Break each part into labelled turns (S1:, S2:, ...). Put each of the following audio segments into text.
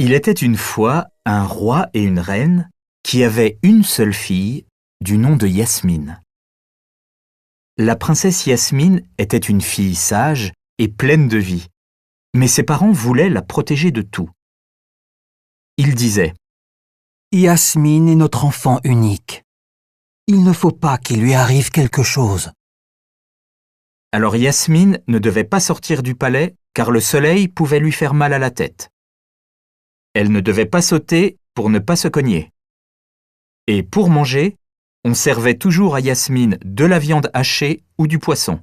S1: Il était une fois un roi et une reine qui avaient une seule fille du nom de Yasmine. La princesse Yasmine était une fille sage et pleine de vie, mais ses parents voulaient la protéger de tout. Ils disaient
S2: « Yasmine est notre enfant unique. Il ne faut pas qu'il lui arrive quelque chose. »
S1: Alors Yasmine ne devait pas sortir du palais car le soleil pouvait lui faire mal à la tête. Elle ne devait pas sauter pour ne pas se cogner. Et pour manger, on servait toujours à Yasmine de la viande hachée ou du poisson.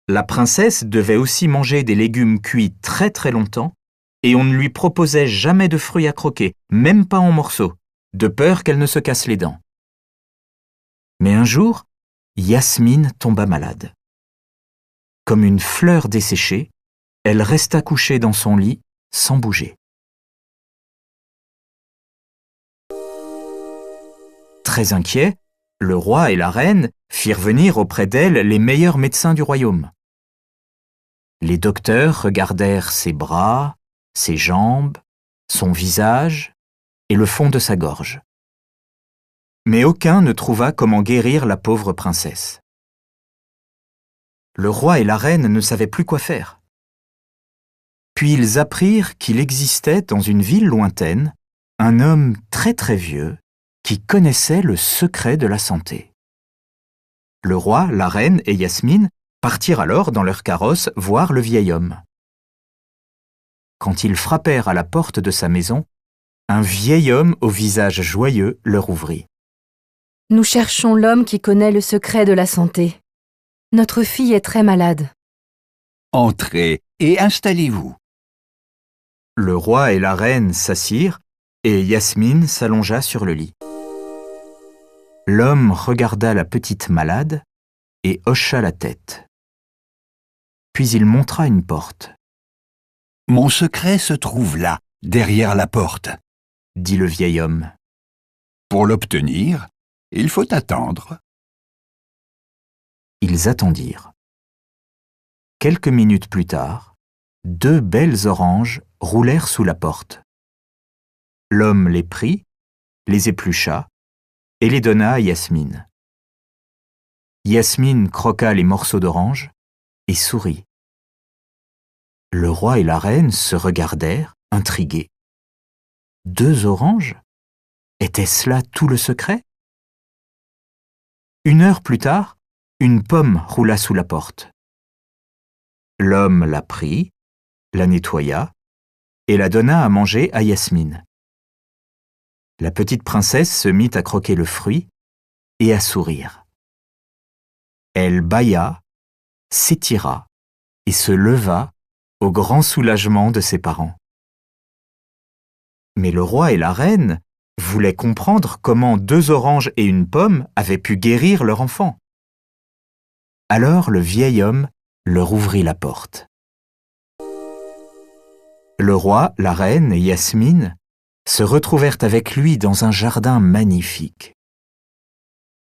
S1: La princesse devait aussi manger des légumes cuits très très longtemps et on ne lui proposait jamais de fruits à croquer, même pas en morceaux, de peur qu'elle ne se casse les dents. Mais un jour, Yasmine tomba malade. Comme une fleur desséchée, elle resta couchée dans son lit sans bouger. Très inquiets, le roi et la reine firent venir auprès d'elle les meilleurs médecins du royaume. Les docteurs regardèrent ses bras, ses jambes, son visage et le fond de sa gorge. Mais aucun ne trouva comment guérir la pauvre princesse. Le roi et la reine ne savaient plus quoi faire. Puis ils apprirent qu'il existait dans une ville lointaine un homme très très vieux qui connaissait le secret de la santé. Le roi, la reine et Yasmine partirent alors dans leur carrosse voir le vieil homme. Quand ils frappèrent à la porte de sa maison, un vieil homme au visage joyeux leur ouvrit.
S3: « Nous cherchons l'homme qui connaît le secret de la santé. Notre fille est très malade. »
S4: « Entrez et installez-vous. »
S1: Le roi et la reine s'assirent et Yasmine s'allongea sur le lit. L'homme regarda la petite malade et hocha la tête. Puis il montra une porte.
S4: « Mon secret se trouve là, derrière la porte, »
S1: dit le vieil homme.
S4: « Pour l'obtenir, il faut attendre. »
S1: Ils attendirent. Quelques minutes plus tard, 2 belles oranges roulèrent sous la porte. L'homme les prit, les éplucha et les donna à Yasmine. Yasmine croqua les morceaux d'orange et sourit. Le roi et la reine se regardèrent, intrigués. 2 oranges? Était-ce là tout le secret? 1 heure plus tard, une pomme roula sous la porte. L'homme la prit, la nettoya et la donna à manger à Yasmine. La petite princesse se mit à croquer le fruit et à sourire. Elle bâilla, s'étira et se leva au grand soulagement de ses parents. Mais le roi et la reine voulaient comprendre comment 2 oranges et une pomme avaient pu guérir leur enfant. Alors le vieil homme leur ouvrit la porte. Le roi, la reine et Yasmine se retrouvèrent avec lui dans un jardin magnifique.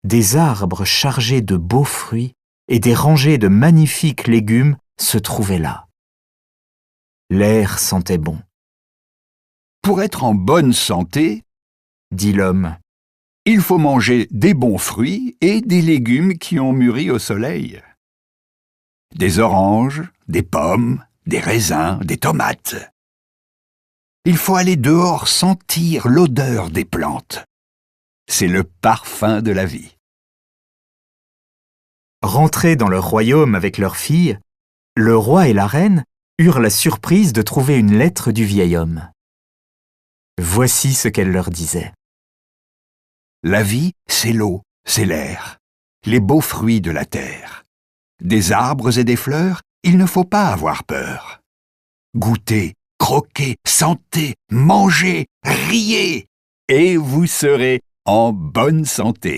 S1: Des arbres chargés de beaux fruits et des rangées de magnifiques légumes se trouvaient là. L'air sentait bon.
S4: « Pour être en bonne santé, »
S1: dit l'homme,
S4: « il faut manger des bons fruits et des légumes qui ont mûri au soleil. Des oranges, des pommes, des raisins, des tomates. Il faut aller dehors sentir l'odeur des plantes. C'est le parfum de la vie. »
S1: Rentrés dans leur royaume avec leur fille, le roi et la reine eurent la surprise de trouver une lettre du vieil homme. Voici ce qu'elle leur disait.
S4: « La vie, c'est l'eau, c'est l'air, les beaux fruits de la terre. Des arbres et des fleurs, il ne faut pas avoir peur. Goûtez, croquez, sentez, mangez, riez, et vous serez en bonne santé. »